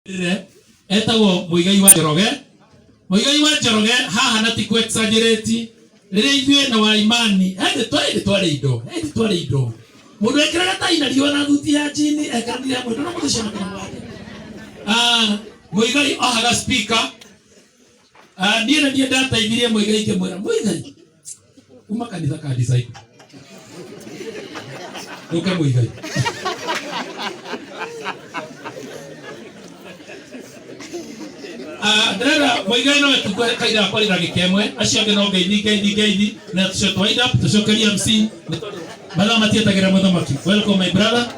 Etagwo Muigai wa Njoroge. Muigai wa Njoroge haha na ti ku exaggerate rire ithuĩ na wa imani twari indo mundu ekiraga ta ina riona thuti ya jini ekanire mundu na muthicana kwa Muigai ahaga speaker ndiye ndiye ndataithirie Muigai ngimwira Muigai kuma kanitha ka disciple uka Muigai ndera Muigai no tukwe kaida kwa ira gikemwe acio nge no ngeithii na tucio twaida tucokeria MC bala matietagira muthamaki. Welcome my brother.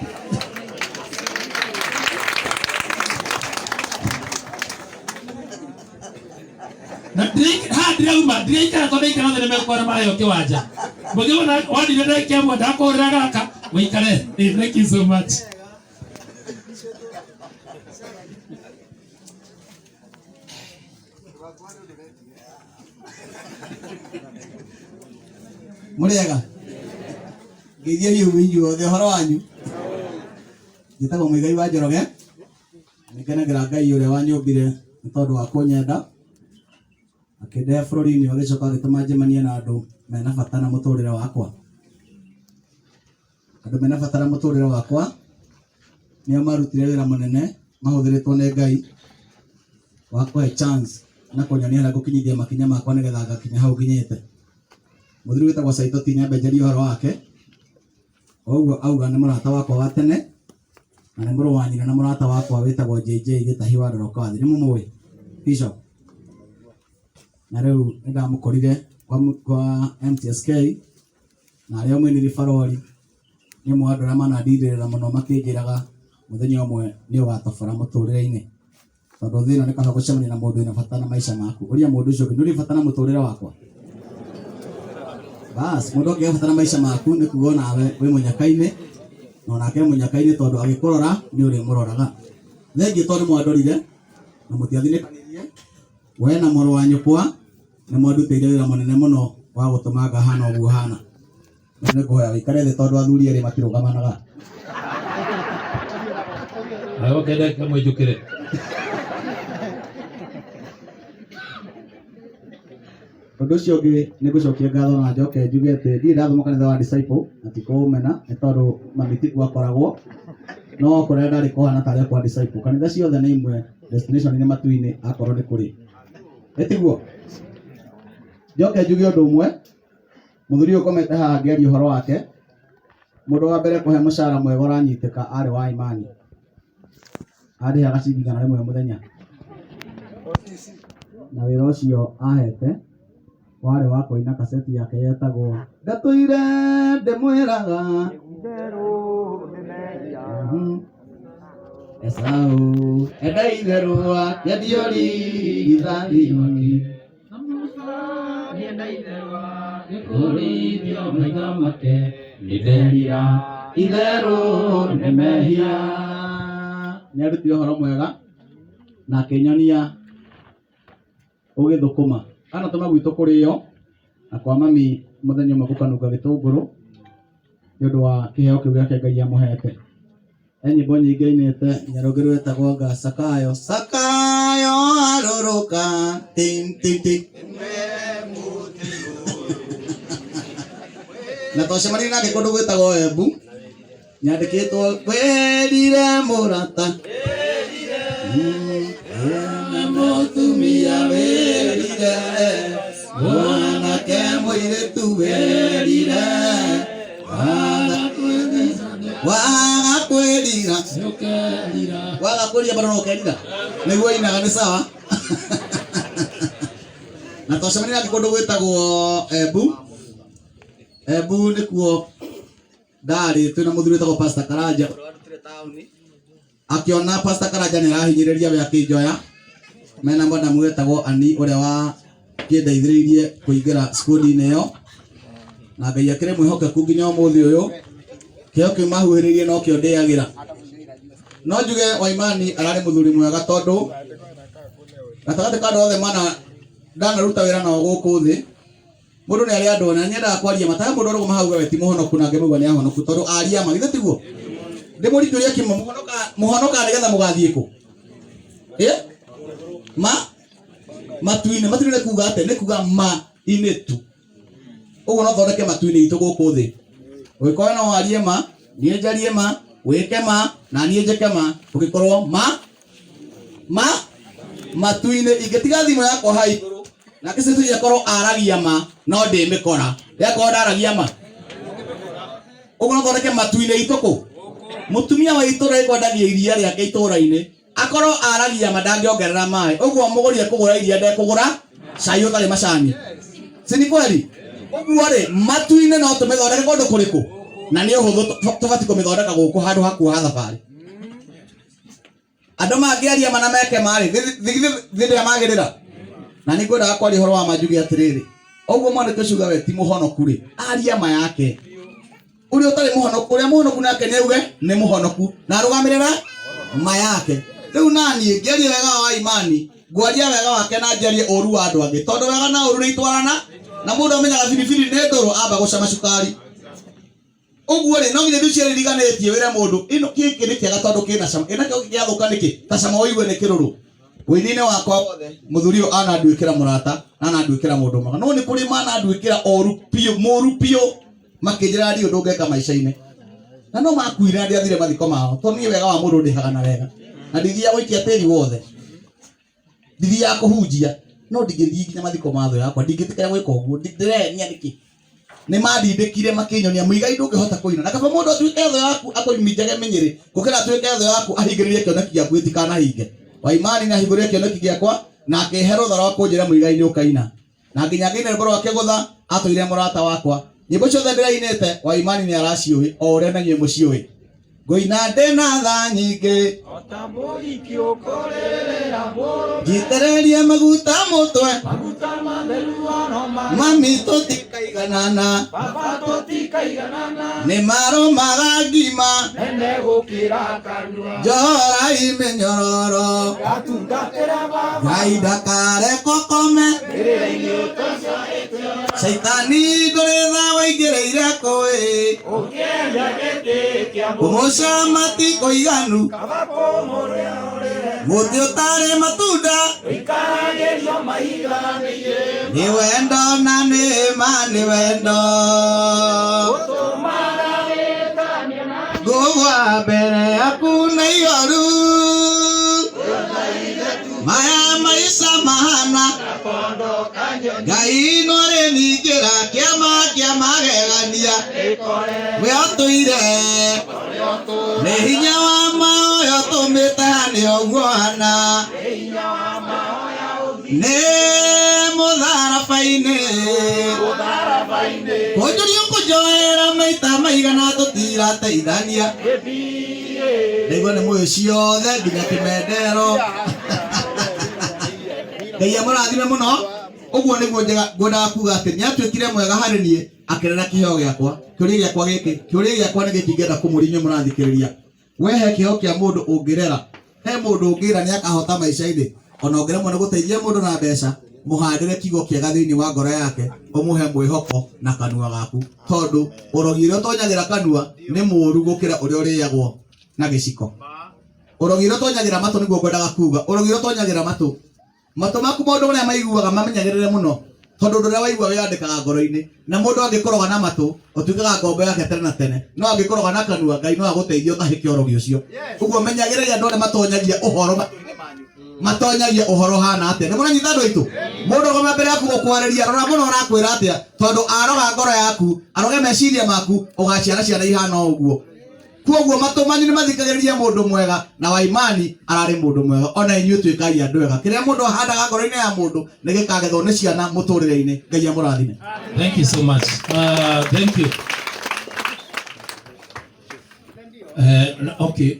Na drink kana to ndika na neme kwa mayo kiwanja mugiona wadi ndeka kemwe ndakora gaka wikare. Thank you so much. Muriega ngiye yuminyu othe horo wanyu gitagwo Muigai wa Njoroge nikenagera Ngai uria wanyumbire ni tondu wa kunyenda akinde bururi-ini agicoka agituma njemanie na andu mena bata na muturire wakwa. Andu mena bata na muturire wakwa nio marutire wira munene mahuthiritwo ni Ngai wa kuhe chance na kunyonia na gukinyithia makinya makwa nigetha ngakinya hau nginyite. Muthuri witagwo Saitoti Nyambenjeri horo wake oguo auga ni murata wakwa wa tene na ni muru wa nyina na murata wakwa witagwo JJ Gitahi wa Ndorokathi ni mumwe Bishop na riu ndamukorire kwa MTSK na aria mweniri farori ni mwandu ra mana ndirira muno makinjiraga muthenya umwe ni ugatobora muturire-ini tondu thina ni kana gucemania na mundu ina bata na maisha maku uria mundu ucio nduri bata na muturire wakwa. Bas mundu ngebatara maisha maku ni kuona nawe wi munyakaini no nake munyakaini tondu agikurora ni uri muroraga thengi tondu mwandorire na mutiathinekanirie we na muru wa nyukwa ni mwandutire wira munene muno wa gutuma ngahana uguo hana ni kuhoya wikare thi tondu athuri eri matirugamanaga ayo kende kamwe jukire undu ucio ungi ni gucokia ngatho na njoke njuge ati ndire ndathoma kanitha wa disciple ati kuumena ni tondu mamitigu akoragwo no kuria ndari kuhana taria kwa disciple kanitha ciothe ni imwe destination ni matu-ini akorwo ni kuri etiguo njoke njuge undu umwe muthuri ukomete haha ngiaria uhoro wake mundu wa mbere kuhe mucara mwega uranyitĩka ari wa imani arihaga ciringi 100 muthenya na wira ucio ahete wale wako ina kaseti yake yetagwo ndatuire ndimwiraga nderu nimeria Esau endaitherwa yadiori githani endaitherwa nikurithio maitho make nitherira itheru nimehia niarutire horo mwega na kinyonia ugithukuma ana tuma gwito kurio na kwa mami muthenya umwe gukanuka gitunguru ni undu wa kiheo kiu giake Ngai amuhete nyimbo nyingi ainite Nyaruguru wetagwo Sakayo Sakayo aruruka tin tin tin na twacemania nake kundu gwitagwo Embu nyandikitwo werire murata mutumia werire mwanake muiritu werire waga kwirira bado nokerira niguo inaga ni sawa na twacemania nake kundu gwitagwo Embu nikuo ndari twina muthuri witagwo Pastor Karanja akiona Pastor Karanja ni arahinyiriria we akinjoya mena mwana mwetagwo Ani uria wa kindeithiriirie kuingira skuli-ini yo na Ngai akire mwihokeku nginya umuthi uyu kio kimahuhiririe no kio ndiagira no njuge wa imani arari muthuri mwega tondu gatagati ka othe mana ndanaruta wira nao guku thi mundu ni ari andu na nyenda kwaria mata mundu ro mahauga we ti muhonoku na ngemuga ni ahonoku tondu aria magithe tiguo ndimurituria kimo muhonoka nigetha mugathie ku matu-inĩ nĩ kuga atĩ nĩ kuga ma-inĩ tu. Ũguo no thondeke matu-inĩ itũ gũkũ thĩ. Ũngĩkorwo no warie ma, niĩ njarie ma, wĩke ma, na niĩ njĩke ma, ũngĩkorwo matu-inĩ. Ingĩtiga thimũ yakwa ha igũrũ na kĩcĩcĩ gĩakorwo aragia ma, no ndĩmĩkora. Yakorwo ndaragia ma, ũguo no thondeke matu-inĩ itũ kũ. Mũtumia wa itũra ekwendagia iria rĩake itũra-inĩ, akorwo aragia ma ndangĩongerera maĩ. Ũguo mũgũri ekũgũra iria ndekũgũra cai ũtarĩ macani. Si ni kweli? Ũguo rĩ, matu-inĩ no tũmĩthondeke kũndũ kũrĩkũ? Na nĩ ũhũthũ tũbatiĩ kũmĩthondeka gũkũ handũ hakuoha thabarĩ. Andũ mangĩaria mana meke marĩ thĩndĩ magĩrĩra. Na nĩ ngwendaga kwaria ũhoro wa Manjugi atĩrĩrĩ, ũguo mwanake ũcio we ti mũhonoku rĩ, aria ma yake. Ũrĩa ũtarĩ mũhonoku, ũrĩa mũhonoku nake nĩ auge nĩ mũhonoku na arũgamĩrĩra ma yake. Rĩu naniĩ ngĩaria wega wa Imani, ngwaria wega wake na njarie ũru wa andũ angĩ, tondũ wega na ũru nĩ itwarana, na mũndũ amenyaga biribiri nĩ ndũrũ amba gũcama cukari. Ũguo rĩ, no nginya ndũciarĩriganĩtie wĩre mũndũ ĩno kĩkĩ nĩ kĩega tondũ kĩna cama, ĩna kĩo gĩathũka nĩkĩ ta cama ũigue nĩ kĩrũrũ. Wĩini-inĩ wakwa wothe mũthuri ũyũ ananduĩkĩra mũrata na ananduĩkĩra mũndũ mwega, no nĩ kũrĩ mananduĩkĩra ũru biũ, mũru biũ, makĩnjĩra ndio ndũngĩka maica-inĩ. Na no makuire na ndiathire mathiko mao, tondũ niĩ wega wa mũndũ ndĩhaga na wega, na ndithiaga gũikia tĩri wothe, ndithiaga kũhunjia, no ndingĩthiĩ nginya mathiko ma thũ yakwa, ndingĩtĩkĩra gwĩka ũguo, ndĩrenia nĩkĩ. Nĩ mandindĩkire makĩnyonia mũigai ndũngĩhota kũina, na kaba mũndũ atuĩke thũ yaku akũminjage mĩnyĩrĩ gũkĩra atuĩke thũ yaku ahingĩrĩrie kĩoneki gĩaku gĩtikanahinge. Wa Imani nĩ ahingũrĩre kĩoneki gĩakwa na akĩhe rũtha rwa kũnjĩra mũigai nĩ ũkaina, na nginya ngĩina rwĩmbo rwake gũtha atũire mũrata wakwa. Nyĩmbo ciothe ndĩrainĩte Wa Imani nĩ araciũĩ o ũrĩa na inyuĩ mũciũĩ. Ngũina ndĩna tha nyingĩ njitĩrĩrie maguta mũtwe, mami tũtikaiganana, nĩ marũmaga ngima njohorai mĩnyororo, Ngai ndakareko kome, Caitani ndũrĩ tha waingĩrĩire kũĩ, kũmũca matikũiganu, mũtĩ ũtarĩ matunda, nĩ wendo na nĩ ma nĩ wendo, ngũgwa mbere yaku na ihoru, maya maica mahana, Ngai no rĩ ningĩra kĩama kĩa magegania, we ũtũire nĩ hinya wa maoya tũmĩte nĩ ũguo hana, nĩ mũtharabai-inĩ kũnjũria kũnjoera maita maigana tũtirateithania, nĩguo nĩ mũĩ ciothe nginya kĩmendero. Ngai amũrathime mũno. Ũguo nĩguo ngwendaga kuga atĩ nĩ atuĩkire mwega harĩ niĩ akĩrera kĩheo gĩakwa. Kĩũria gĩakwa nĩ gĩkĩ ingĩenda kũmũria mũrathikĩrĩria. Wehe kĩheo kĩa mũndũ ũngĩrera, he mũndũ ũngĩra nĩ akahota maica-inĩ, ona ũngĩremwo nĩ gũteithia mũndũ na mbeca, mũhandĩre kiugo kĩega thĩinĩ wa ngoro yake, ũmũhe mwĩhoko na kanua gaku, tondũ ũrogi ũrĩa ũtonyagĩra kanua nĩ mũũru gũkĩra ũrĩa ũrĩagwo na gĩciko. Ũrogi ũrĩa ũtonyagĩra matũ nĩguo ngwendaga kuga, ũrogi ũrĩa ũtonyagĩra matũ maku maũndũ marĩa maiguaga mamenyagĩrĩre mũno, tondũ ũndũ ũrĩa waigua wĩandĩkaga ngoro-inĩ, na mũndũ angĩkoroga na matũ ũtuĩkaga ngombo yake tene na tene, no angĩkoroga na kanua Ngai no agũteithie ũtahĩke ũrogi ũcio. Ũguo menyagĩrĩria andũ arĩa matonyagia ũhoro hana atĩa. Nĩ mũranyita andũ aitũ, mũndũ ũgoma mbere yaku gũkwarĩria rora mũno arakwĩra atĩa, tondũ aroga ngoro yaku, aroge meciria maku, ũgaciara ciana ihana ũguo. Kuoguo matũ manyu nĩ mathikagĩrĩria mũndũ mwega, na Wa Imani ararĩ mũndũ mwega, ona inyuĩ tuĩkai andũ ega. Kĩrĩa mũndũ ahandaga ngoro-inĩ ya mũndũ nĩ gĩkagethwo nĩ ciana mũtũrĩre-inĩ. Ngai amũrathime. Thank you so much. Thank you. Okay,